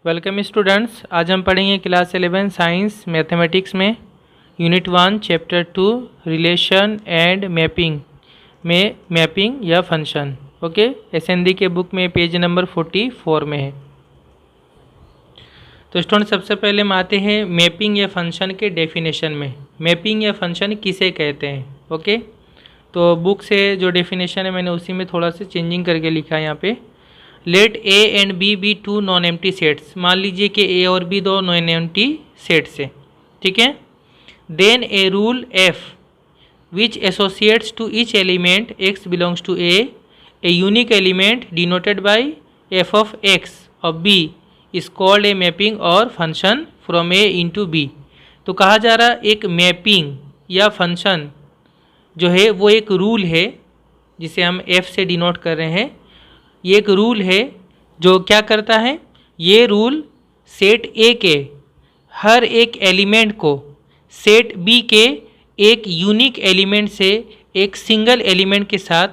Welcome students. आज हम पढ़ेंगे क्लास 11 साइंस मैथमेटिक्स में unit 1 chapter 2 relation and mapping में मैपिंग या फंक्शन। ओके, एसएनडी के बुक में पेज नंबर 44 में है। तो स्टूडेंट सबसे पहले हम आते हैं मैपिंग या फंक्शन के डेफिनेशन में। मैपिंग या फंक्शन किसे कहते हैं? ओके, तो बुक से जो डेफिनेशन है मैंने उसी में थोड़ा सा चेंजिंग करके लिखा है यहाँ पे। Let A and B be two non empty sets. मान लीजिए कि ए और बी दो नॉन एम्प्टी सेट्स है, ठीक है। Then a rule F which associates to each element X belongs to a unique element denoted by F of X of B is called a mapping और function from A into B. तो कहा जा रहा एक mapping या function जो है वो एक रूल है जिसे हम एफ से डिनोट कर रहे हैं। ये एक रूल है जो क्या करता है, ये रूल सेट ए के हर एक एलिमेंट को सेट बी के एक यूनिक एलिमेंट से एक सिंगल एलिमेंट के साथ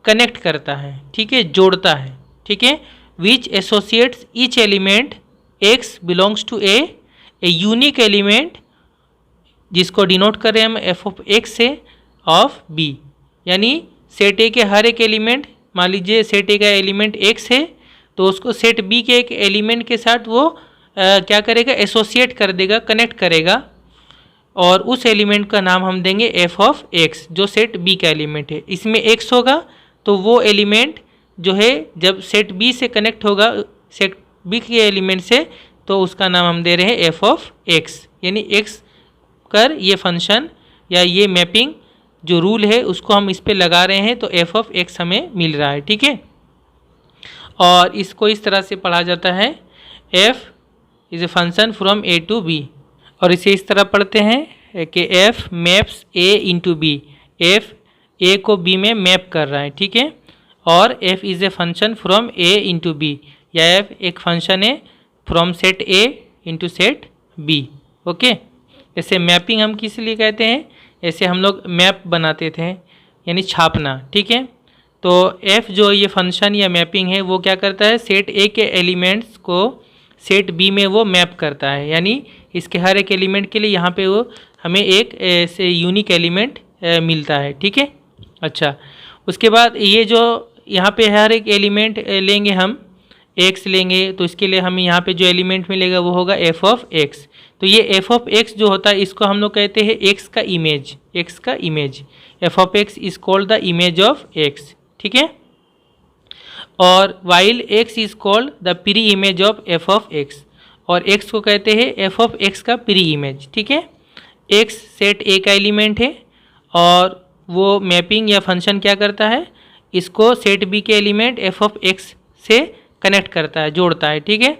कनेक्ट करता है, ठीक है, जोड़ता है, ठीक है। Which associates each element X belongs to a unique element जिसको डिनोट कर रहे हैं हम एफ ऑफ एक्स से ऑफ बी। यानी सेट ए के हर एक एलिमेंट, मान लीजिए सेट ए का एलिमेंट एक्स है तो उसको सेट बी के एक एलिमेंट के साथ वो क्या करेगा, एसोसिएट कर देगा, कनेक्ट करेगा, और उस एलिमेंट का नाम हम देंगे एफ ऑफ एक्स जो सेट बी का एलिमेंट है। इसमें एक्स होगा तो वो एलिमेंट जो है जब सेट बी से कनेक्ट होगा सेट बी के एलिमेंट से तो उसका नाम हम दे रहे हैं एफ ऑफ एक्स। यानी एक्स कर ये फंक्शन या ये मैपिंग जो रूल है उसको हम इस पे लगा रहे हैं तो एफ ऑफ एक्स हमें मिल रहा है, ठीक है। और इसको इस तरह से पढ़ा जाता है f is a function from A to B, और इसे इस तरह पढ़ते हैं कि f maps A into B. F A को बी में मैप कर रहा है, ठीक है। और f is a function from A into B, या एफ एक फंक्शन है from set A into set B. Okay, ऐसे मैपिंग हम किस लिए कहते हैं, ऐसे हम लोग मैप बनाते थे यानी छापना, ठीक है। तो एफ जो ये फंक्शन या मैपिंग है वो क्या करता है, सेट ए के एलिमेंट्स को सेट बी में वो मैप करता है। यानी इसके हर एक एलिमेंट के लिए यहाँ पे वो हमें एक ऐसे यूनिक एलिमेंट मिलता है, ठीक है। अच्छा, उसके बाद ये जो यहाँ पे हर एक एलिमेंट लेंगे हम एक्स लेंगे तो इसके लिए हमें यहाँ पे जो एलिमेंट मिलेगा वो होगा एफ ऑफ एक्स। तो ये एफ ऑफ एक्स जो होता है इसको हम लोग कहते हैं एक्स का इमेज, एक्स का image. F of x is called the image of x, ठीक है। और while x is called the pre image of F of x, और एक्स को कहते हैं एफ ऑफ एक्स का प्री इमेज, ठीक है। एक्स सेट ए का एलिमेंट है और वो मैपिंग या फंक्शन क्या करता है, इसको सेट बी के एलिमेंट एफ ऑफ एक्स से कनेक्ट करता है, जोड़ता है, ठीक है।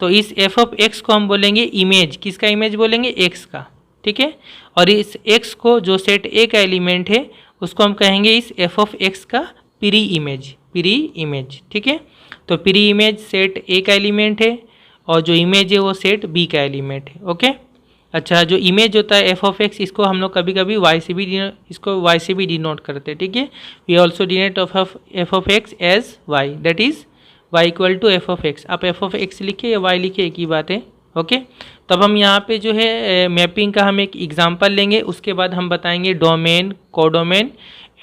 तो इस एफ ऑफ एक्स को हम बोलेंगे इमेज, किसका इमेज बोलेंगे, एक्स का, ठीक है। और इस एक्स को जो सेट ए का एलिमेंट है उसको हम कहेंगे इस एफ ऑफ एक्स का प्री इमेज, प्री इमेज, ठीक है। तो प्री इमेज सेट ए का एलिमेंट है और जो इमेज है वो सेट बी का एलिमेंट है। ओके, अच्छा, जो इमेज होता है एफ ऑफ एक्स इसको हम लोग कभी कभी वाई से भी वाई से भी डिनोट करते हैं, ठीक है। We also denote f of x as y, that is y equal to f of x. आप एफ ऑफ एक्स लिखे या y लिखे एक ही बात है। ओके, तब हम यहाँ पे जो है मैपिंग का हम एक एग्जांपल लेंगे, उसके बाद हम बताएंगे domain, codomain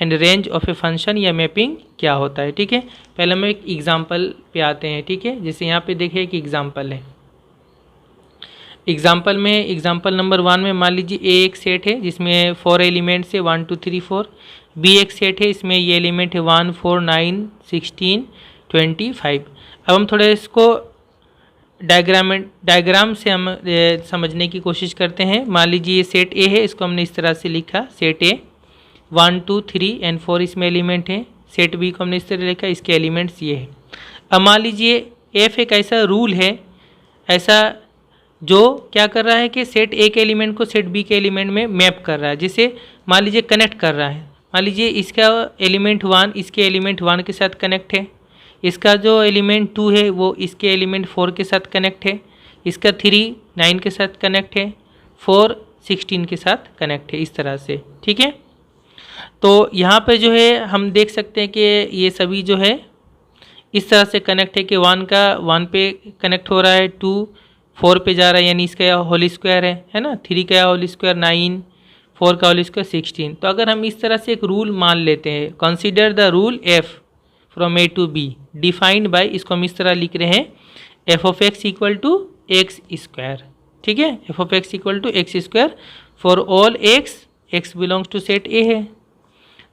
and range of a function या मैपिंग क्या होता है, ठीक है। पहले हम एक एग्जांपल पे आते हैं, ठीक है। जैसे यहाँ पे देखिए एक एग्जांपल है। एग्जांपल में एग्जांपल नंबर 1 में मान लीजिए ए एक सेट है जिसमें 4 एलिमेंट्स है 1 2 3 4। बी एक सेट है, इसमें ये एलिमेंट है 1 4 9 16 25। अब हम थोड़ा इसको डायग्राम से हम समझने की कोशिश करते हैं। मान लीजिए ये सेट ए है, इसको हमने इस तरह से लिखा, सेट ए 1 2 3 एंड 4 इसमें एलिमेंट है। सेट बी को हमने इस तरह लिखा, इसके एलिमेंट्स ये है। अब मान लीजिए एफ एक ऐसा रूल है, ऐसा जो क्या कर रहा है कि सेट ए के एलिमेंट को सेट बी के एलिमेंट में मैप कर रहा है, जिसे मान लीजिए कनेक्ट कर रहा है। मान लीजिए इसका एलिमेंट 1 इसके एलिमेंट 1 के साथ कनेक्ट है, इसका जो एलिमेंट 2 है वो इसके एलिमेंट 4 के साथ कनेक्ट है, इसका 3 9 के साथ कनेक्ट है, 4 16 के साथ कनेक्ट है, इस तरह से, ठीक है। तो यहाँ पे जो है हम देख सकते हैं कि ये सभी जो है इस तरह से कनेक्ट है कि 1 का 1 पे कनेक्ट हो रहा है, 2 4 पे जा रहा है, यानी इसका होल स्क्वायर है ना, 3 का होल स्क्वायर 9, 4 का होल स्क्वायर 16। तो अगर हम इस तरह से एक रूल मान लेते हैं, consider the rule f from A to B defined by, इसको हम इस तरह लिख रहे हैं f of x equal to x square, ठीक है, f of x equal to x square for all x, x belongs to set A है।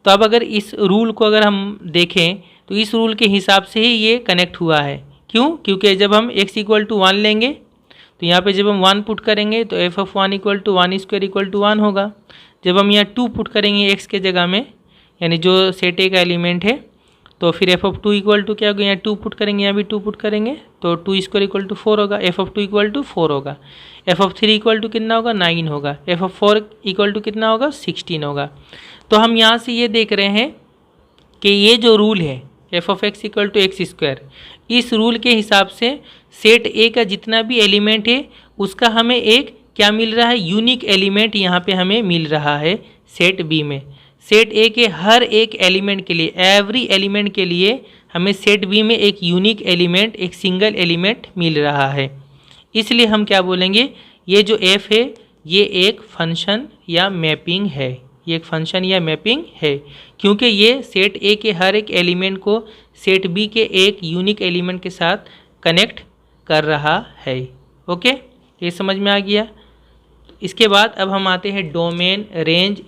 तो अब अगर इस रूल को अगर हम देखें तो इस रूल के हिसाब से ही ये कनेक्ट हुआ है। क्यों? क्योंकि जब हम x इक्वल टू 1 लेंगे तो यहाँ पे जब हम 1 पुट करेंगे तो f of 1 equal to 1 square equal to 1 होगा। जब हम यहाँ 2 पुट करेंगे x के जगह में, यानी जो सेट ए का एलिमेंट है, तो फिर एफ ऑफ 2 इक्वल टू क्या होगा, यहाँ 2 पुट करेंगे, यहाँ भी 2 पुट करेंगे तो 2 स्क्वायर इक्वल टू 4 होगा, एफ ऑफ 2 इक्वल टू 4 होगा। एफ ऑफ 3 इक्वल टू कितना होगा, 9 होगा। एफ ऑफ 4 इक्वल टू कितना होगा, 16 होगा। तो हम यहाँ से ये देख रहे हैं कि ये जो रूल है f of x equal to x square, इस रूल के हिसाब से सेट ए का जितना भी एलिमेंट है उसका हमें एक क्या मिल रहा है, यूनिक एलिमेंट यहाँ पे हमें मिल रहा है सेट बी में। सेट ए के हर एक एलिमेंट के लिए, एवरी एलिमेंट के लिए हमें सेट बी में एक यूनिक एलिमेंट, एक सिंगल एलिमेंट मिल रहा है। इसलिए हम क्या बोलेंगे, ये जो एफ है ये एक फंक्शन या मैपिंग है, ये एक फंक्शन या मैपिंग है, क्योंकि ये सेट ए के हर एक एलिमेंट को सेट बी के एक यूनिक एलिमेंट के साथ कनेक्ट कर रहा है। ओके, ये समझ में आ गया। इसके बाद अब हम आते हैं domain, range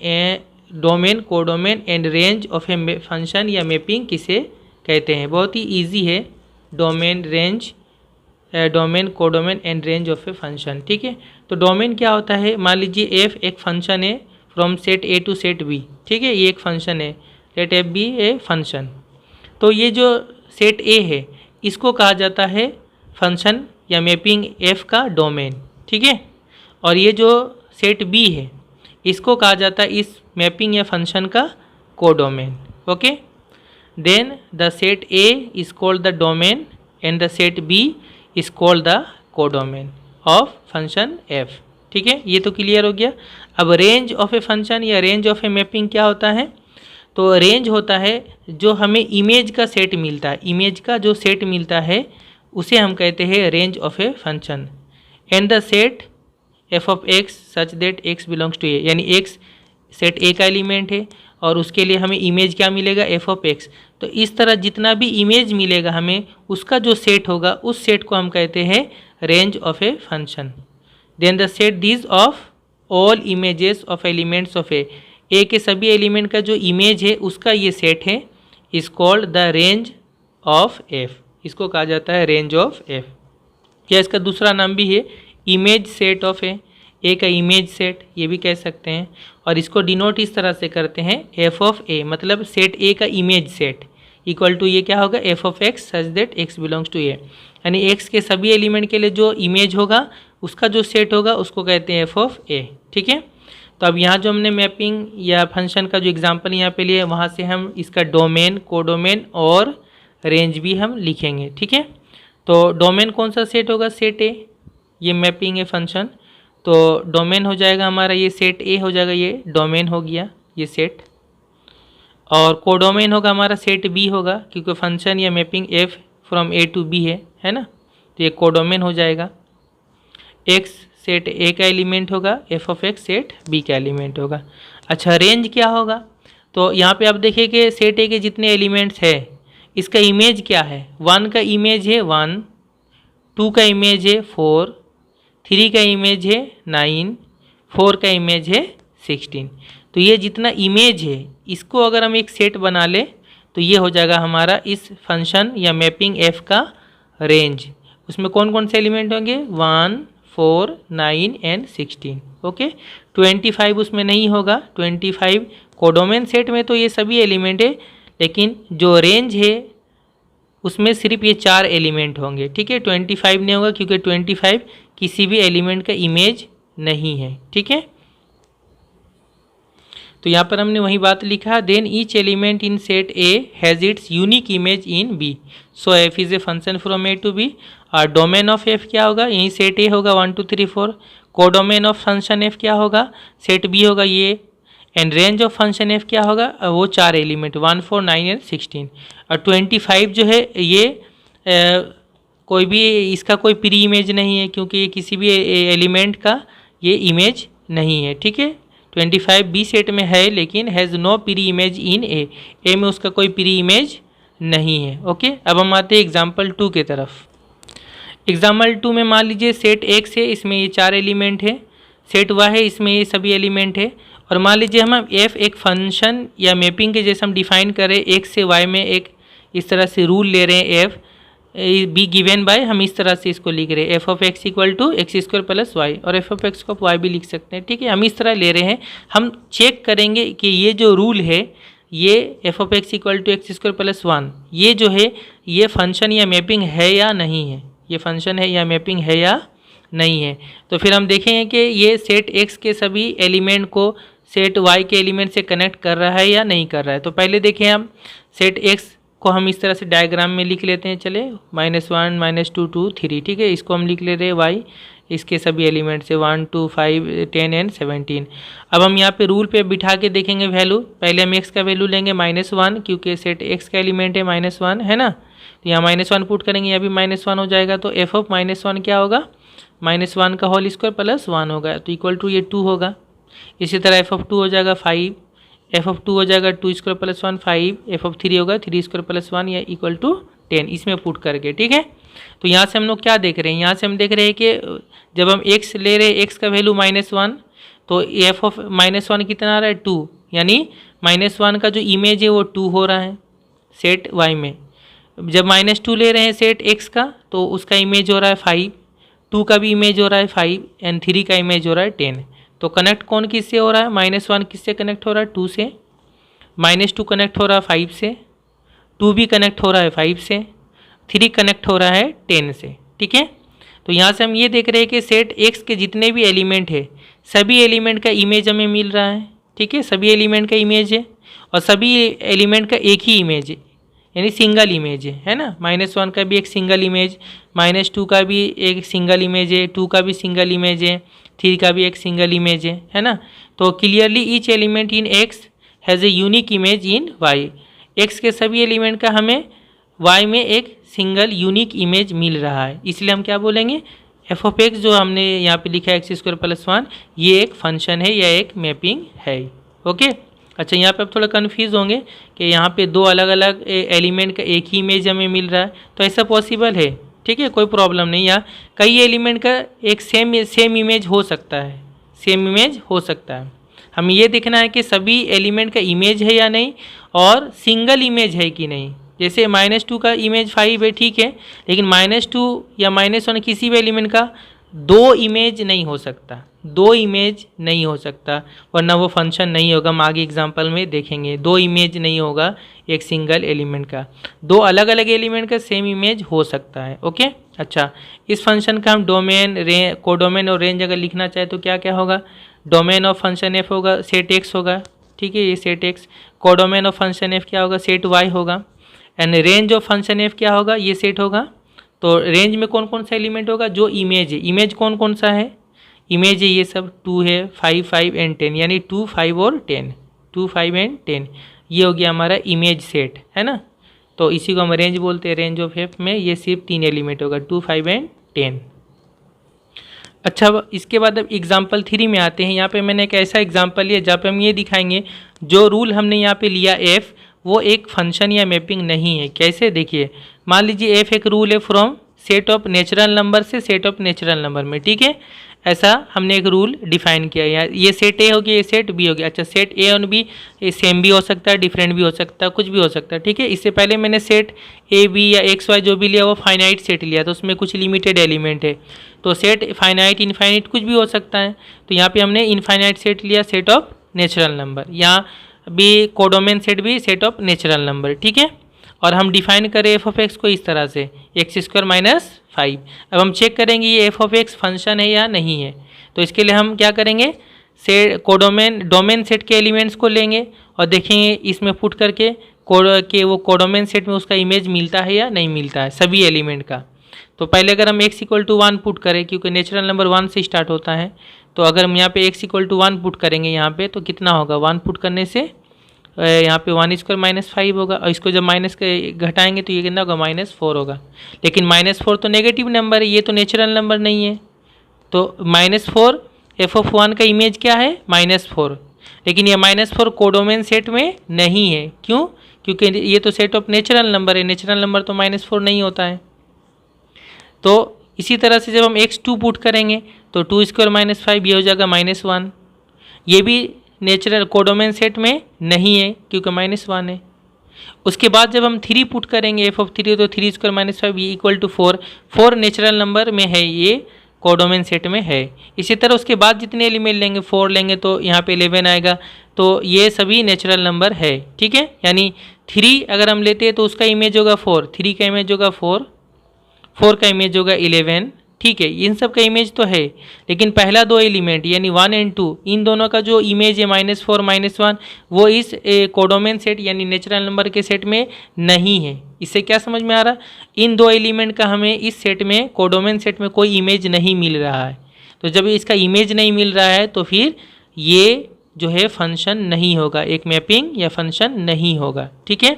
domain, codomain and range of a function या मैपिंग किसे कहते हैं। बहुत ही ईजी है, domain, range, domain, codomain and range of a function, ठीक है। तो डोमेन क्या होता है, मान लीजिए एफ एक फंक्शन है from set A to set B, ठीक है, ये एक फंक्शन है, let f be a function. तो ये जो सेट ए है इसको कहा जाता है फंक्शन या मैपिंग एफ का डोमेन, ठीक है। और ये जो सेट बी है इसको कहा जाता है इस मैपिंग या फंक्शन का codomain. Okay, then the set A is called the domain and the set B is called the codomain of function f, ठीक है। ये तो क्लियर हो गया। अब रेंज ऑफ ए फंक्शन या रेंज ऑफ ए मैपिंग क्या होता है, तो रेंज होता है जो हमें इमेज का सेट मिलता है, इमेज का जो सेट मिलता है उसे हम कहते हैं range of a function. And the set F of X such that X belongs to A, यानी एक्स सेट ए का एलिमेंट है और उसके लिए हमें इमेज क्या मिलेगा, एफ ऑफ एक्स। तो इस तरह जितना भी इमेज मिलेगा हमें उसका जो सेट होगा उस सेट को हम कहते हैं range of a function. Then the set this of all images of elements of A के सभी एलिमेंट का जो इमेज है उसका ये सेट है, is called the range of F, इसको कहा जाता है रेंज ऑफ एफ। क्या इसका दूसरा नाम भी है, इमेज सेट ऑफ ए का इमेज सेट, ये भी कह सकते हैं। और इसको डिनोट इस तरह से करते हैं एफ ऑफ ए, मतलब सेट ए का इमेज सेट इक्वल टू ये क्या होगा, F of X such that X belongs to A, यानी एक्स के सभी एलिमेंट के लिए जो इमेज होगा उसका जो सेट होगा उसको कहते हैं एफ ऑफ ए, ठीक है। तो अब यहाँ जो हमने मैपिंग या फंक्शन का जो एग्जांपल यहाँ पे लिए वहाँ से हम इसका डोमेन, कोडोमेन और रेंज भी हम लिखेंगे, ठीक है। तो डोमेन कौन सा सेट होगा, सेट ए, ये मैपिंग है फंक्शन, तो डोमेन हो जाएगा हमारा ये सेट ए हो जाएगा, ये डोमेन हो गया ये सेट। और कोडोमेन होगा हमारा सेट बी होगा, क्योंकि फंक्शन या mapping f from A to B है ना, तो ये कोडोमेन हो जाएगा। एक्स सेट ए का एलिमेंट होगा, F of x set B का एलिमेंट होगा। अच्छा, रेंज क्या होगा, तो यहाँ पे आप देखिए कि सेट ए के जितने एलिमेंट्स है इसका इमेज क्या है, 1 का इमेज है 1, 2 का इमेज है 4, 3 का इमेज है 9, 4 का इमेज है 16। तो ये जितना इमेज है इसको अगर हम एक सेट बना ले तो ये हो जाएगा हमारा इस फंक्शन या मैपिंग एफ का रेंज। उसमें कौन कौन से एलिमेंट होंगे, 1, 4, 9 एंड 16। ओके, 25 उसमें नहीं होगा, 25 कोडोमेन सेट में तो ये सभी एलिमेंट है, लेकिन जो रेंज है उसमें सिर्फ ये 4 एलिमेंट होंगे, ठीक है। 25 नहीं होगा क्योंकि 25 किसी भी एलिमेंट का इमेज नहीं है, ठीक है। तो यहाँ पर हमने वही बात लिखा, then each element in set A has its unique image in B, so f is a function from A to B. और डोमेन ऑफ एफ क्या होगा, यही सेट ए होगा 1 2 3 4। कोडोमेन ऑफ फंक्शन एफ क्या होगा, सेट बी होगा ये। And range of function F क्या होगा, वो 4 एलिमेंट 1, 4, 9 एंड 16। और 25 जो है ये कोई भी इसका कोई प्री इमेज नहीं है, क्योंकि ये किसी भी एलिमेंट का ये इमेज नहीं है। ठीक है, 25 बी सेट में है लेकिन has no preimage in A में उसका कोई प्री इमेज नहीं है। ओके, अब हम आते हैं एग्जाम्पल 2 के तरफ। एग्जाम्पल 2 में मान लीजिए सेट एक्स है, इसमें ये 4 एलिमेंट है, सेट वाई है, इसमें ये सभी एलिमेंट है, और मान लीजिए हम एफ एक फंक्शन या मैपिंग के जैसे हम डिफाइन करें एक्स से वाई में एक इस तरह से रूल ले रहे हैं, एफ बी गिवन बाय, हम इस तरह से इसको लिख रहे हैं f of x equal to x square plus y, और एफ ऑफ एक्स को आप वाई भी लिख सकते हैं। ठीक है, हम इस तरह ले रहे हैं। हम चेक करेंगे कि ये जो रूल है ये f of x equal to x square plus 1 ये जो है ये फंक्शन या मैपिंग है या नहीं है, ये फंक्शन है या मैपिंग है या नहीं है। तो फिर हम देखेंगे कि ये सेट एक्स के सभी एलिमेंट को सेट वाई के एलिमेंट से कनेक्ट कर रहा है या नहीं कर रहा है। तो पहले देखें हम सेट एक्स को हम इस तरह से डायग्राम में लिख लेते हैं। चले -1 -2 2 3। ठीक है, इसको हम लिख लेते हैं वाई, इसके सभी एलिमेंट से 1 2 5 10 एंड 17। अब हम यहाँ पे रूल पे बिठा के देखेंगे वैल्यू। पहले हम एक्स का वैल्यू लेंगे -1, क्योंकि सेट एक्स का एलिमेंट है -1 है ना, तो यहाँ -1 पुट करेंगे, यहाँ भी -1 हो जाएगा। तो एफ ऑफ -1 क्या होगा, -1 का होल स्क्वायर प्लस 1 होगा, तो इक्वल टू ये 2 होगा। इसी तरह एफ ऑफ 2 हो जाएगा 5, एफ ऑफ 2 हो जाएगा 2 स्क्वायर प्लस 1 5, एफ ऑफ 3 होगा 3 स्क्वायर प्लस 1 या इक्वल टू 10, इसमें पुट करके। ठीक है, तो यहाँ से हम लोग क्या देख रहे हैं, यहाँ से हम देख रहे हैं कि जब हम x ले रहे हैं, x का वैल्यू -1, तो एफ ऑफ -1 कितना आ रहा है 2, यानी -1 का जो इमेज है वो 2 हो रहा है सेट y में। जब -2 ले रहे हैं सेट x का, तो उसका इमेज हो रहा है 5, 2 का भी इमेज हो रहा है 5 एंड 3 का इमेज हो रहा है 10। तो कनेक्ट कौन किससे हो रहा है, -1 किससे कनेक्ट हो रहा है 2 से, -2 कनेक्ट हो रहा है 5 से, 2 भी कनेक्ट हो रहा है 5 से, 3 कनेक्ट हो रहा है 10 से। ठीक है, तो यहाँ से हम ये देख रहे हैं कि सेट एक्स के जितने भी एलिमेंट है सभी एलिमेंट का इमेज हमें मिल रहा है। ठीक है, सभी एलिमेंट का इमेज है और सभी एलिमेंट का एक ही इमेज है, यानी सिंगल इमेज है ना। -1 का भी एक सिंगल इमेज, -2 का भी एक सिंगल इमेज है, 2 का भी सिंगल इमेज है, 3 का भी एक सिंगल इमेज है ना। तो clearly each element in x has a unique image in y, x के सभी एलिमेंट का हमें वाई में एक सिंगल यूनिक इमेज मिल रहा है, इसलिए हम क्या बोलेंगे, एफ ऑफ एक्स जो हमने यहाँ पे लिखा है एक्स स्क्वायर प्लस 1 ये एक फंक्शन है या एक मैपिंग है। ओके, अच्छा यहाँ पे आप थोड़ा कन्फ्यूज़ होंगे कि यहाँ पे दो अलग अलग एलिमेंट का एक ही इमेज हमें मिल रहा है, तो ऐसा पॉसिबल है। ठीक है, कोई प्रॉब्लम नहीं, या कई एलिमेंट का एक सेम इमेज हो सकता है, सेम इमेज हो सकता है। हमें ये देखना है कि सभी एलिमेंट का इमेज है या नहीं और सिंगल इमेज है कि नहीं। जैसे -2 का इमेज 5 है, ठीक है, लेकिन -2 या -1 किसी भी एलिमेंट का दो इमेज नहीं हो सकता, दो इमेज नहीं हो सकता, वरना वो फंक्शन नहीं होगा। हम आगे एग्जांपल में देखेंगे, दो इमेज नहीं होगा एक सिंगल एलिमेंट का, दो अलग अलग एलिमेंट का सेम इमेज हो सकता है। ओके, अच्छा, इस फंक्शन का हम डोमेन कोडोमेन और रेंज अगर लिखना चाहे तो क्या क्या होगा, डोमेन ऑफ फंक्शन एफ होगा सेट एक्स होगा, ठीक है, ये set x. Codomain of function F क्या होगा, सेट वाई होगा। And range of function F क्या होगा, ये सेट होगा। तो रेंज में कौन कौन सा एलिमेंट होगा, जो इमेज है, इमेज कौन कौन सा है, इमेज है ये सब 2 है, 5 5 एंड 10, यानी 2 5 और 10, 2 5 एंड 10, ये हो गया हमारा इमेज सेट, है ना। तो इसी को हम रेंज बोलते हैं। रेंज ऑफ एफ में ये सिर्फ 3 एलिमेंट होगा, 2 5 एंड 10। अच्छा, अब इसके बाद अब एग्जाम्पल 3 में आते हैं। यहाँ पे मैंने एक ऐसा एग्जाम्पल लिया जहाँ पे हम ये दिखाएंगे जो रूल हमने यहाँ पे लिया एफ वो एक फंक्शन या मैपिंग नहीं है। कैसे, देखिए, मान लीजिए एफ एक रूल है from set of natural number से सेट ऑफ नेचुरल नंबर में, ठीक है, ऐसा हमने एक रूल डिफाइन किया। या ये सेट ए हो गया, ये सेट बी हो गया। अच्छा, सेट ए और बी सेम भी हो सकता है, डिफरेंट भी हो सकता है, कुछ भी हो सकता है, ठीक है। इससे पहले मैंने सेट ए बी या एक्स वाई जो भी लिया वो फाइनाइट सेट लिया, तो उसमें कुछ लिमिटेड एलिमेंट है, तो सेट फाइनाइट इनफाइनाइट कुछ भी हो सकता है। तो यहाँ पे हमने इनफाइनाइट सेट लिया, सेट ऑफ नेचुरल नंबर, यहाँ भी कोडोमेन सेट भी सेट ऑफ नेचुरल नंबर, ठीक है। और हम डिफाइन करें एफ ऑफ एक्स को इस तरह से, एक्स स्क्वायर माइनस 5। अब हम चेक करेंगे ये एफ ऑफ एक्स फंक्शन है या नहीं है। तो इसके लिए हम क्या करेंगे, सेट डोमेन सेट के एलिमेंट्स को लेंगे और देखेंगे इसमें पुट करके वो कोडोमेन सेट में उसका इमेज मिलता है या नहीं मिलता है सभी एलिमेंट का। तो पहले अगर हम x = 1 पुट करें, क्योंकि नेचुरल नंबर 1 से स्टार्ट होता है, तो अगर हम यहाँ पे x इक्वल टू 1 पुट करेंगे यहाँ पे तो कितना होगा, 1 पुट करने से यहाँ पे 1² -5 होगा, और इसको जब माइनस के घटाएंगे तो ये कितना होगा, -4 होगा। लेकिन -4 तो नेगेटिव नंबर है, ये तो नेचुरल नंबर नहीं है। तो -4 f(1) का इमेज क्या है, -4। लेकिन ये -4 कोडोमेन सेट में नहीं है। क्यों? क्योंकि ये तो सेट ऑफ नेचुरल नंबर है, नेचुरल नंबर तो -4 नहीं होता है। तो इसी तरह से जब हम x2 पुट करेंगे तो 2² -5 ये हो जाएगा -1। ये भी नेचुरल कोडोमेन सेट में नहीं है क्योंकि -1 है। उसके बाद जब हम 3 पुट करेंगे f(3) तो 3² -5 ये इक्वल टू 4। 4 नेचुरल नंबर में है, ये कोडोमेन सेट में है। इसी तरह उसके बाद जितने एलिमेंट लेंगे, 4 लेंगे तो यहाँ पे 11 आएगा। तो ये सभी नेचुरल नंबर है, ठीक है। यानी 3 अगर हम लेते हैं तो उसका इमेज होगा 4, 3 का इमेज होगा 4, 4 का इमेज होगा 11, ठीक है। इन सब का इमेज तो है, लेकिन पहला 2 एलिमेंट यानी 1 और 2 इन दोनों का जो इमेज है -4 -1 वो इस कोडोमेन सेट यानी नेचुरल नंबर के सेट में नहीं है। इससे क्या समझ में आ रहा, इन 2 एलिमेंट का हमें इस सेट में कोडोमेन सेट में कोई इमेज नहीं मिल रहा है। तो जब इसका इमेज नहीं मिल रहा है तो फिर ये जो है फंक्शन नहीं होगा, एक मैपिंग या फंक्शन नहीं होगा, ठीक है।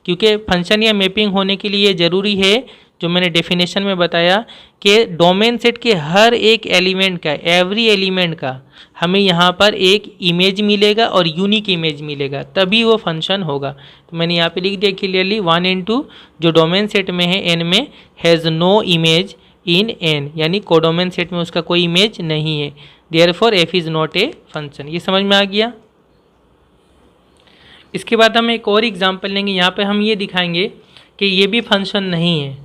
क्योंकि फंक्शन या मैपिंग होने के लिए ज़रूरी है जो मैंने डेफिनेशन में बताया कि डोमेन सेट के हर एक एलिमेंट का, एवरी एलिमेंट का हमें यहाँ पर एक इमेज मिलेगा और यूनिक इमेज मिलेगा, तभी वो फंक्शन होगा। तो मैंने यहाँ पे लिख दिया क्लियरली 1 और 2 जो डोमेन सेट में है n में has no image in n, यानी कोडोमेन सेट में उसका कोई इमेज नहीं है। Therefore f is not a function. ये समझ में आ गया। इसके बाद हम एक और एग्जाम्पल लेंगे। यहाँ पे हम ये दिखाएंगे कि ये भी फंक्शन नहीं है।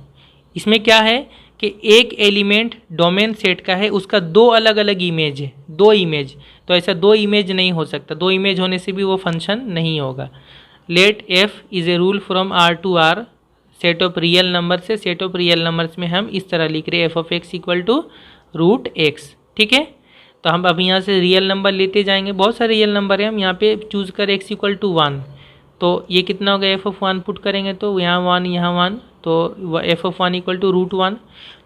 इसमें क्या है कि एक एलिमेंट डोमेन सेट का है, उसका 2 अलग अलग इमेज है, 2 इमेज। तो ऐसा 2 इमेज नहीं हो सकता, 2 इमेज होने से भी वो फंक्शन नहीं होगा। Let f is a rule from R to R set of real number से। सेट ऑफ रियल नंबर्स में हम इस तरह लिख रहे हैं f(x) इक्वल टू √x, ठीक है। तो हम अब यहाँ से रियल नंबर लेते जाएंगे, बहुत सारे रियल नंबर है, हम यहाँ पे चूज़ कर x इक्वल टू 1। तो ये कितना होगा, f(1) पुट करेंगे तो यहाँ 1 यहाँ 1, तो f(1) इक्वल टू √1।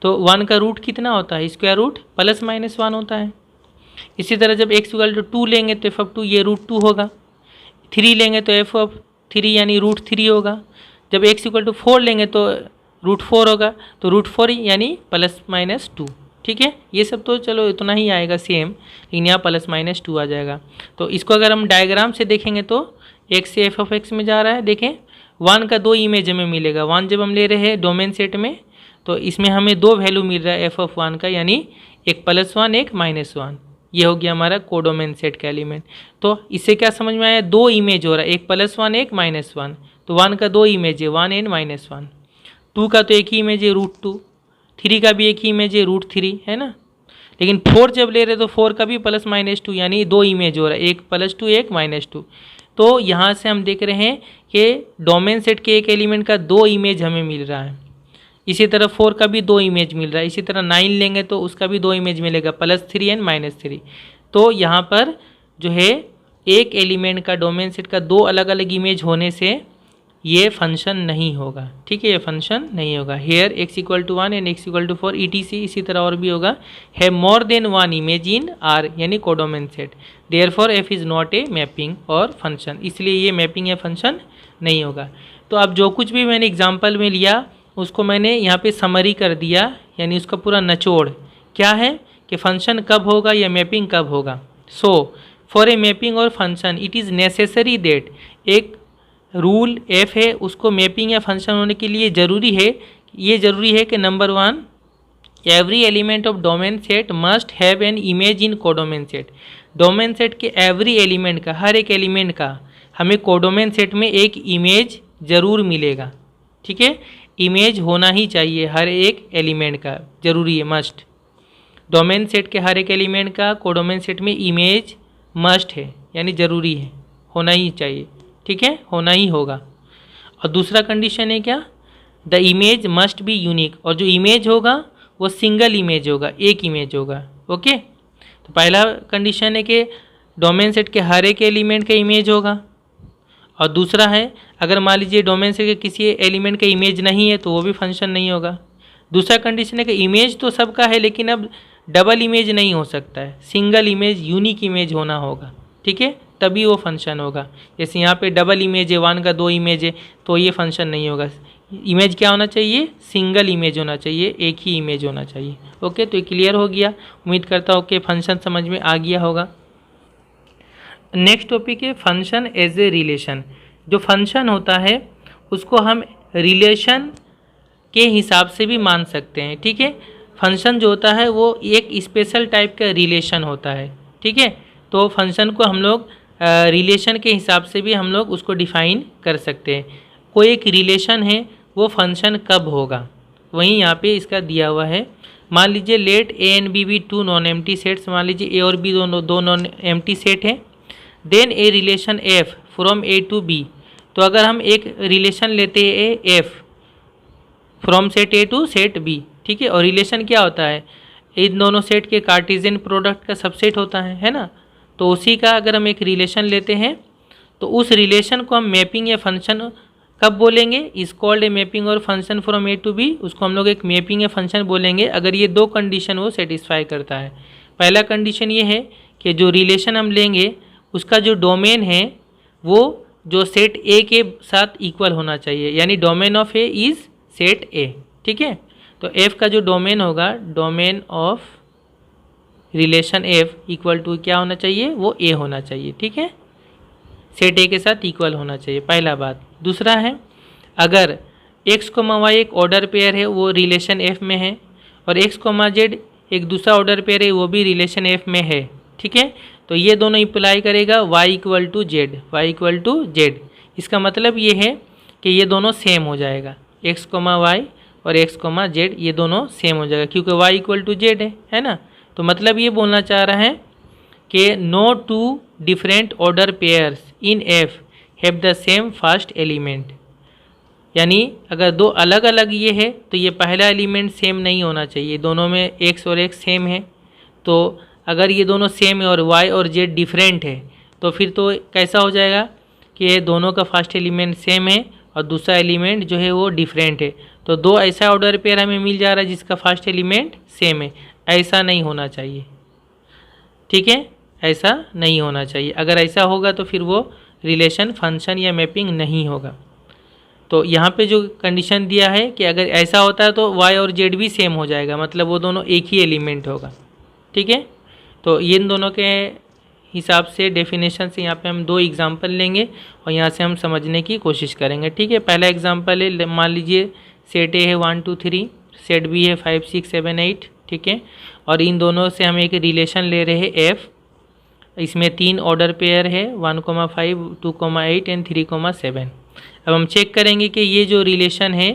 तो 1 का रूट कितना होता है, स्क्वायर रूट +-1 होता है। इसी तरह जब x इक्वल टू 2 लेंगे तो f(2) ये √2 होगा। 3 लेंगे तो f(3) यानी √3 होगा। जब x इक्वल टू 4 लेंगे तो √4 होगा, तो √4 यानी +-2, ठीक है। ये सब तो चलो इतना ही आएगा सेम, लेकिन यहाँ +-2 आ जाएगा। तो इसको अगर हम डायग्राम से देखेंगे तो x से f(x) में जा रहा है। देखें 1 का 2 इमेज हमें मिलेगा। 1 जब हम ले रहे हैं डोमेन सेट में तो इसमें हमें 2 वैल्यू मिल रहा है f(1) का, यानी एक +1 एक -1। ये हो गया हमारा कोडोमेन सेट का एलिमेंट। तो इससे क्या समझ में आया, 2 इमेज हो रहा है, एक +1 एक -1। तो 1 का 2 इमेज है, 1 एंड -1। 2 का तो एक ही इमेज है √2, 3 का भी एक ही इमेज है √3, है ना। लेकिन 4 जब ले रहे तो 4 का भी +-2 यानी 2 इमेज हो रहा है, एक +2 एक -2। तो यहाँ से हम देख रहे हैं कि डोमेन सेट के एक एलिमेंट का 2 इमेज हमें मिल रहा है। इसी तरह 4 का भी 2 इमेज मिल रहा है। इसी तरह 9 लेंगे तो उसका भी 2 इमेज मिलेगा, +3 एंड -3। तो यहाँ पर जो है एक एलिमेंट का डोमेन सेट का 2 अलग अलग इमेज होने से ये फंक्शन नहीं होगा, ठीक है। ये फंक्शन नहीं होगा। Here x equal to 1 and x equal to 4 etc। इसी तरह और भी होगा। है more than 1 image in R यानी codomain set. Therefore f is not a mapping और फंक्शन, इसलिए ये मैपिंग या फंक्शन नहीं होगा। तो अब जो कुछ भी मैंने एग्जाम्पल में लिया उसको मैंने यहाँ पे समरी कर दिया, यानी उसका पूरा निचोड़ क्या है कि फंक्शन कब होगा या मैपिंग कब होगा। सो फॉर ए मैपिंग और function it is necessary that, एक रूल f है उसको मैपिंग या फंक्शन होने के लिए ज़रूरी है, ये ज़रूरी है कि number 1 every element of domain set must have an image in codomain set. Domain set के एवरी एलिमेंट का, हर एक एलिमेंट का हमें कोडोमेन सेट में एक इमेज ज़रूर मिलेगा, ठीक है। इमेज होना ही चाहिए हर एक एलिमेंट का, ज़रूरी है, मस्ट। डोमेन सेट के हर एक एलिमेंट का कोडोमेन सेट में इमेज मस्ट है, यानी ज़रूरी है, होना ही चाहिए, ठीक है, होना ही होगा। और दूसरा कंडीशन है क्या, the image must be unique, और जो इमेज होगा वो सिंगल इमेज होगा, एक इमेज होगा, ओके। तो पहला कंडीशन है कि डोमेन सेट के हर एक एलिमेंट का इमेज होगा, और दूसरा है अगर मान लीजिए डोमेन सेट के किसी एलिमेंट का इमेज नहीं है तो वो भी फंक्शन नहीं होगा। दूसरा कंडीशन है कि इमेज तो सबका है, लेकिन अब डबल इमेज नहीं हो सकता है, सिंगल इमेज यूनिक इमेज होना होगा, ठीक है, तभी वो फंक्शन होगा। जैसे यहाँ पे डबल इमेज है, 1 का 2 इमेज है, तो ये फंक्शन नहीं होगा। इमेज क्या होना चाहिए, सिंगल इमेज होना चाहिए, एक ही इमेज होना चाहिए। ओके, तो ये क्लियर हो गया। उम्मीद करता हूँ कि फंक्शन समझ में आ गया होगा। नेक्स्ट टॉपिक है फंक्शन एज ए रिलेशन। जो फंक्शन होता है उसको हम रिलेशन के हिसाब से भी मान सकते हैं, ठीक है। फंक्शन जो होता है वो एक स्पेशल टाइप का रिलेशन होता है, ठीक है। तो फंक्शन को हम लोग रिलेशन के हिसाब से भी हम लोग उसको डिफाइन कर सकते हैं। कोई एक रिलेशन है, वो फंक्शन कब होगा, वहीं यहाँ पे इसका दिया हुआ है। मान लीजिए let A and B be 2 non empty sets, मान लीजिए ए और बी दो नॉन एम्प्टी सेट हैं। Then a relation f from A to B. तो अगर हम एक रिलेशन लेते हैं f from set A to set B, ठीक है, और रिलेशन क्या होता है, इन दोनों सेट के कार्टेशियन प्रोडक्ट का सबसेट होता है ना। तो उसी का अगर हम एक रिलेशन लेते हैं तो उस रिलेशन को हम मैपिंग या फंक्शन कब बोलेंगे, इज कॉल्ड ए मैपिंग और function from A to B. उसको हम लोग एक मैपिंग या फंक्शन बोलेंगे अगर ये दो कंडीशन वो सेटिस्फाई करता है। पहला कंडीशन ये है कि जो रिलेशन हम लेंगे उसका जो डोमेन है वो जो सेट ए के साथ इक्वल होना चाहिए, यानी domain of A is set A, ठीक है। तो एफ का जो डोमेन होगा, domain of relation f equal to क्या होना चाहिए, वो ए होना चाहिए, ठीक है, सेट ए के साथ इक्वल होना चाहिए, पहला बात। दूसरा है अगर एक्स कोमा वाई एक ऑर्डर पेयर है वो रिलेशन एफ में है, और एक्स कोमा जेड एक दूसरा ऑर्डर पेयर है वो भी रिलेशन एफ में है, ठीक है। तो ये दोनों इम्प्लाई करेगा y equal to z, y equal to z. इसका मतलब ये है कि ये दोनों सेम हो जाएगा, एक्स कोमा वाई और एक्स कोमा जेड ये दोनों सेम हो जाएगा क्योंकि y इक्वल टू जेड है ना। तो मतलब ये बोलना चाह रहा है कि no two different order pairs in f have the same first element. यानी अगर दो अलग अलग ये है तो ये पहला एलिमेंट सेम नहीं होना चाहिए, दोनों में एक्स और एक्स सेम है। तो अगर ये दोनों सेम है और y और z डिफरेंट है तो फिर तो कैसा हो जाएगा कि ये दोनों का फर्स्ट एलिमेंट सेम है और दूसरा एलिमेंट जो है वो डिफरेंट है। तो दो ऐसा ऑर्डर पेयर हमें मिल जा रहा है जिसका फर्स्ट एलिमेंट सेम है। ऐसा नहीं होना चाहिए, ठीक है, ऐसा नहीं होना चाहिए। अगर ऐसा होगा तो फिर वो रिलेशन फंक्शन या मैपिंग नहीं होगा। तो यहाँ पे जो कंडीशन दिया है कि अगर ऐसा होता है तो y और z भी सेम हो जाएगा, मतलब वो दोनों एक ही एलिमेंट होगा, ठीक है। तो इन दोनों के हिसाब से डेफिनेशन से यहाँ पे हम दो एग्जांपल लेंगे और यहाँ से हम समझने की कोशिश करेंगे, ठीक है। पहला एग्जांपल है, मान लीजिए सेट ए है 1 2 3, सेट बी है 5 6 7 8, ठीक है, और इन दोनों से हम एक रिलेशन ले रहे हैं एफ। इसमें 3 ऑर्डर पेयर है 1, 5, 2, 8 एंड 3, 7। अब हम चेक करेंगे कि ये जो रिलेशन है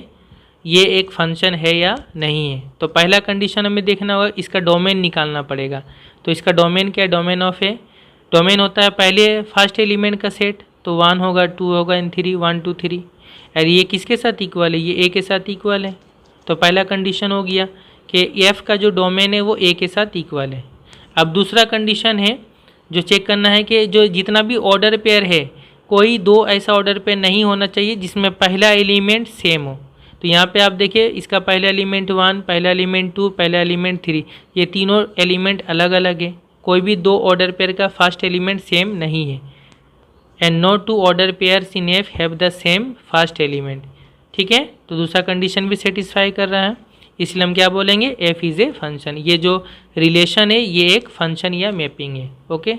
ये एक फंक्शन है या नहीं है। तो पहला कंडीशन हमें देखना होगा, इसका डोमेन निकालना पड़ेगा। तो इसका डोमेन क्या है, डोमेन ऑफ ए, डोमेन होता है पहले फर्स्ट एलिमेंट का सेट, तो 1 होगा 2 होगा एंड 3, 1 2 3। और ये किसके साथ इक्वल है, ये ए के साथ इक्वल है। तो पहला कंडीशन हो गया कि एफ का जो डोमेन है वो ए के साथ इक्वल है। अब दूसरा कंडीशन है जो चेक करना है कि जो जितना भी ऑर्डर पेयर है कोई दो ऐसा ऑर्डर पेयर नहीं होना चाहिए जिसमें पहला एलिमेंट सेम हो। तो यहाँ पे आप देखिए इसका पहला एलिमेंट 1, पहला एलिमेंट 2, पहला एलिमेंट 3, ये तीनों एलिमेंट अलग अलग है। कोई भी दो ऑर्डर पेयर का फर्स्ट एलिमेंट सेम नहीं है। And no two order pairs in f have the same first element, ठीक है। तो दूसरा कंडीशन भी सेटिस्फाई कर रहा है, इसलिए हम क्या बोलेंगे, एफ इज़ ए फंक्शन। ये जो रिलेशन है ये एक फंक्शन या मैपिंग है, ओके।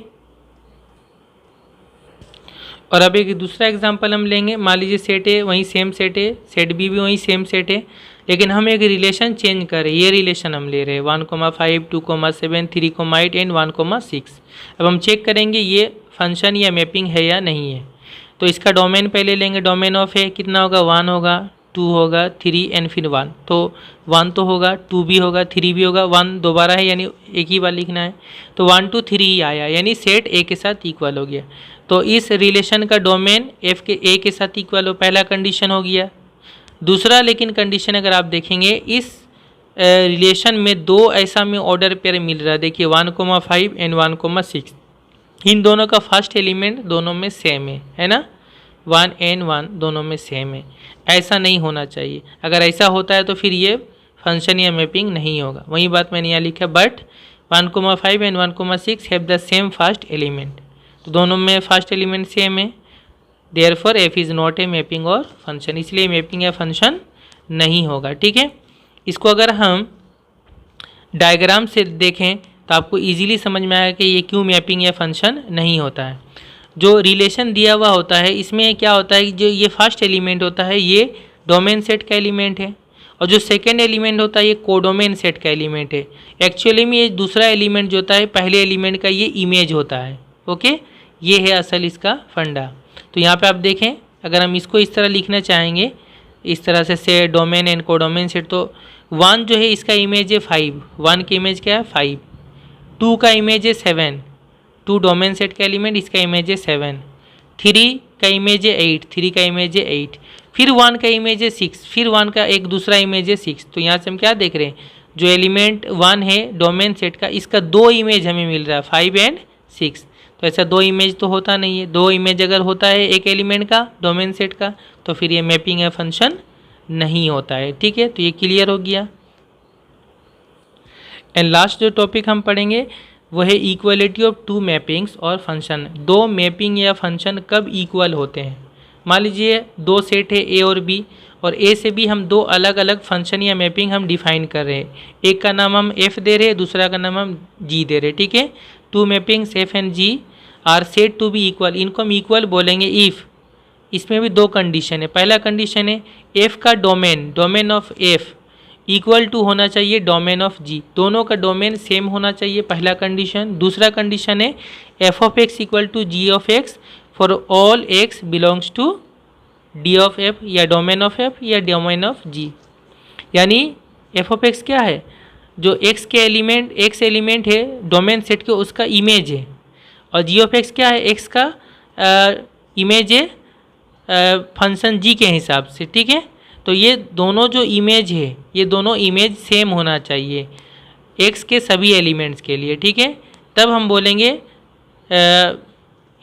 और अब एक दूसरा एग्जांपल हम लेंगे, मान लीजिए सेट ए वहीं सेम सेट है, सेट बी भी वहीं सेम सेट है, लेकिन हम एक रिलेशन चेंज कर रहे हैं। ये रिलेशन हम ले रहे हैं 1, 5, 2, 7, 3, 8 एंड 1, 6। अब हम चेक करेंगे ये फंक्शन या मैपिंग है या नहीं है। तो इसका डोमेन पहले लेंगे, डोमेन ऑफ है कितना होगा, 1 होगा 2 होगा 3 एंड फिर 1। तो 1 तो होगा, 2 भी होगा, 3 भी होगा, 1 दोबारा है यानी एक ही बार लिखना है। तो 1 2 3 ही आया, यानी सेट ए के साथ इक्वल हो गया। तो इस रिलेशन का डोमेन एफ के ए के साथ इक्वल हो, पहला कंडीशन हो गया। दूसरा लेकिन कंडीशन अगर आप देखेंगे इस रिलेशन में दो ऐसा में ऑर्डर पेयर मिल रहा है, देखिए 1, 5 एंड 1, 6। इन दोनों का फर्स्ट एलिमेंट दोनों में सेम है ना, 1 एंड 1 दोनों में सेम है। ऐसा नहीं होना चाहिए। अगर ऐसा होता है तो फिर ये फंक्शन या मैपिंग नहीं होगा। वही बात मैंने यहाँ लिखा, but 1,5 and 1,6 have the same first element, तो दोनों में फर्स्ट एलिमेंट सेम है, therefore F is not a mapping और फंक्शन, इसलिए मैपिंग या फंक्शन नहीं होगा। ठीक है, इसको अगर हम डायग्राम से देखें तो आपको इजीली समझ में आएगा कि ये क्यों मैपिंग या फंक्शन नहीं होता है। जो रिलेशन दिया हुआ होता है इसमें क्या होता है कि जो ये फर्स्ट एलिमेंट होता है ये डोमेन सेट का एलिमेंट है, और जो सेकेंड एलिमेंट होता है ये कोडोमेन सेट का एलिमेंट है। एक्चुअली में ये दूसरा एलिमेंट जो होता है पहले एलिमेंट का ये इमेज होता है। ओके, ये है असल इसका फंडा। तो यहाँ पे आप देखें, अगर हम इसको इस तरह लिखना चाहेंगे, इस तरह से डोमेन एंड कोडोमेन सेट, तो 1 जो है इसका इमेज है 5, 1 की इमेज क्या है 5, 2 का इमेज है 7, 2 डोमेन सेट का एलिमेंट, इसका इमेज है 7, 3 का इमेज है 8, 3 का इमेज है 8, फिर 1 का इमेज है 6, फिर 1 का एक दूसरा इमेज है 6। तो यहाँ से हम क्या देख रहे हैं, जो एलिमेंट 1 है डोमेन सेट का, इसका 2 इमेज हमें मिल रहा है 5 एंड 6। तो ऐसा 2 इमेज तो होता नहीं है, 2 इमेज अगर होता है एक एलिमेंट का डोमेन सेट का तो फिर ये मैपिंग या फंक्शन नहीं होता है। ठीक है, तो ये क्लियर हो गया। एंड लास्ट जो टॉपिक हम पढ़ेंगे वो है इक्वलिटी ऑफ 2 मैपिंग्स और फंक्शन। 2 मैपिंग या फंक्शन कब इक्वल होते हैं। मान लीजिए 2 सेट है ए और बी, और ए से भी हम 2 अलग अलग फंक्शन या मैपिंग हम डिफाइन कर रहे हैं। एक का नाम हम एफ दे रहे हैं, दूसरा का नाम हम जी दे रहे हैं। ठीक है, 2 mappings f and g are set to be equal, इनको हम इक्वल बोलेंगे इफ़, इसमें भी 2 कंडीशन है। पहला कंडीशन है एफ का domain of f equal to होना चाहिए डोमेन ऑफ जी, दोनों का डोमेन सेम होना चाहिए, पहला कंडीशन। दूसरा कंडीशन है f of x equal to g of x for all x belongs to D of f, या डोमेन ऑफ एफ या डोमेन ऑफ जी। यानी एफ ऑफ एक्स क्या है, जो एक्स के एलिमेंट, एक्स एलिमेंट है डोमेन सेट के, उसका इमेज है, और जी ऑफ एक्स क्या है, एक्स का इमेज है फंक्शन जी के हिसाब से। ठीक है, तो ये दोनों जो इमेज है ये दोनों इमेज सेम होना चाहिए एक्स के सभी एलिमेंट्स के लिए। ठीक है, तब हम बोलेंगे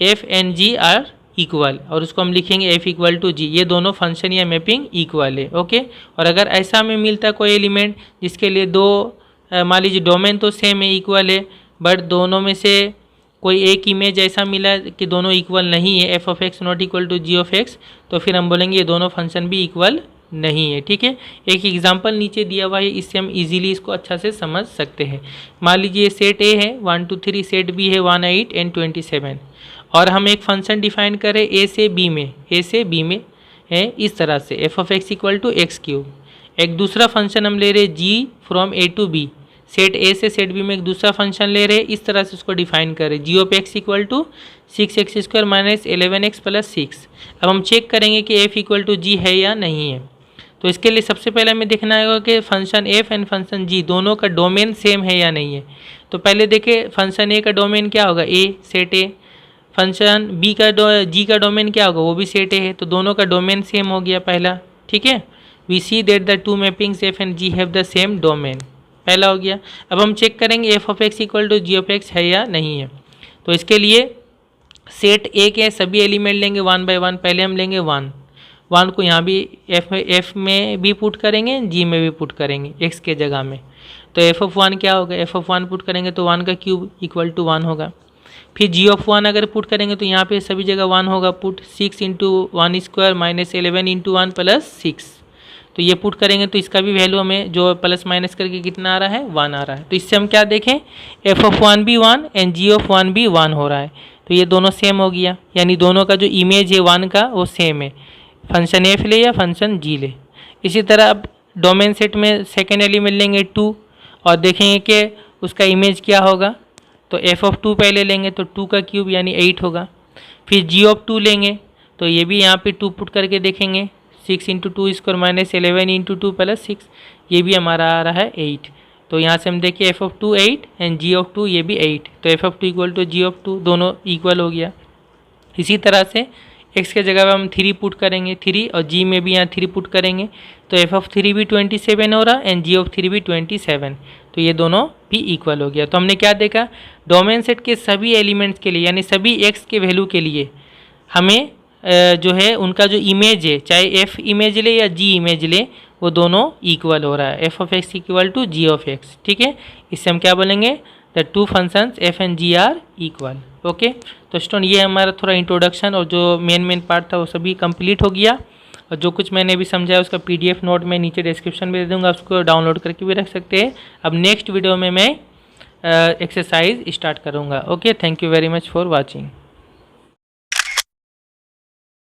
f and g are equal, और उसको हम लिखेंगे एफ इक्वल टू जी, ये दोनों फंक्शन या मैपिंग इक्वल है। ओके, और अगर ऐसा हमें मिलता है कोई एलिमेंट जिसके लिए 2 मान लीजिए डोमेन तो सेम है, इक्वल है, बट दोनों में से कोई एक इमेज ऐसा मिला कि दोनों इक्वल नहीं है, f of x not equal to g of x, तो फिर हम बोलेंगे ये दोनों फंक्शन भी इक्वल नहीं है। ठीक है, एक एग्जांपल नीचे दिया हुआ है, इससे हम इजीली इसको अच्छा से समझ सकते हैं। मान लीजिए सेट ए है 1 2 3, सेट बी है 1 8 एंड 27, और हम एक फंक्शन डिफाइन करें ए से बी में है इस तरह से f of x equal to x cube. एक दूसरा फंक्शन हम ले रहे g from A to B, set A से सेट बी में एक दूसरा फंक्शन ले रहे, इस तरह से उसको डिफाइन करें g of x equal to 6x² minus 11x plus 6। अब हम चेक करेंगे कि एफ इक्वल टू जी है या नहीं है। तो इसके लिए सबसे पहले हमें देखना होगा कि फंक्शन एफ एंड फंक्शन जी दोनों का डोमेन सेम है या नहीं है। तो पहले देखें फंक्शन ए का डोमेन क्या होगा, ए सेट ए, फंक्शन बी का जी का डोमेन क्या होगा, वो भी सेट ए है, तो दोनों का डोमेन सेम हो गया पहला। ठीक है, we see that the 2 mappings f and g have the same domain, पहला हो गया। अब हम चेक करेंगे f of x equal to g of x है या नहीं है। तो इसके लिए सेट ए के सभी एलिमेंट लेंगे 1 बाय 1, पहले हम लेंगे 1 को यहाँ भी एफ में भी पुट करेंगे, जी में भी पुट करेंगे एक्स के जगह में। तो एफ ऑफ 1 क्या होगा, एफ ऑफ 1 पुट करेंगे तो 1 का क्यूब इक्वल टू 1 होगा। फिर जी ऑफ 1 अगर पुट करेंगे तो यहाँ पे सभी जगह 1 होगा, put 6 into 1 square minus 11 into 1 plus 6। तो ये पुट करेंगे तो इसका भी वैल्यू हमें जो प्लस माइनस करके कितना आ रहा है 1 आ रहा है। तो इससे हम क्या देखें, एफ ऑफ 1 भी 1 एंड जी ऑफ 1 भी 1 हो रहा है, तो ये दोनों सेम हो गया, यानी दोनों का जो इमेज है 1 का वो सेम है, फंक्शन एफ ले या फंक्शन जी ले। इसी तरह अब डोमेन सेट में सेकेंड एलिमेंट लेंगे 2 और देखेंगे कि उसका इमेज क्या होगा। तो एफ ऑफ 2 पहले लेंगे तो 2 का क्यूब यानी 8 होगा। फिर जी ऑफ 2 लेंगे तो ये भी यहाँ पे 2 पुट करके देखेंगे, 6 into 2 square minus 11 into 2 plus 6, ये भी हमारा आ रहा है 8। तो यहाँ से हम देखिए f of 2 8 and g of 2 ये भी 8, तो f of 2 equal to g of 2 दोनों इक्वल हो गया। इसी तरह से एक्स के जगह पर हम 3 पुट करेंगे 3, और जी में भी यहाँ 3 पुट करेंगे तो एफ ऑफ 3 भी 27 हो रहा एंड जी ऑफ 3 भी 27, तो ये दोनों भी इक्वल हो गया। तो हमने क्या देखा, डोमेन सेट के सभी एलिमेंट्स के लिए यानी सभी एक्स के वैल्यू के लिए हमें जो है उनका जो इमेज है, चाहे एफ इमेज ले या जी इमेज ले, वो दोनों इक्वल हो रहा है, f of x equal to g of x. ठीक है, इससे हम क्या बोलेंगे, the two functions f and g are equal. Okay, तो स्टूडेंट ये हमारा थोड़ा इंट्रोडक्शन और जो मेन पार्ट था वो सभी कंप्लीट हो गया। और जो कुछ मैंने भी समझाया उसका पीडीएफ नोट मैं नीचे डिस्क्रिप्शन में दे दूँगा, उसको डाउनलोड करके भी रख सकते हैं। अब नेक्स्ट वीडियो में मैं एक्सरसाइज स्टार्ट करूँगा। Okay, thank you very much for watching.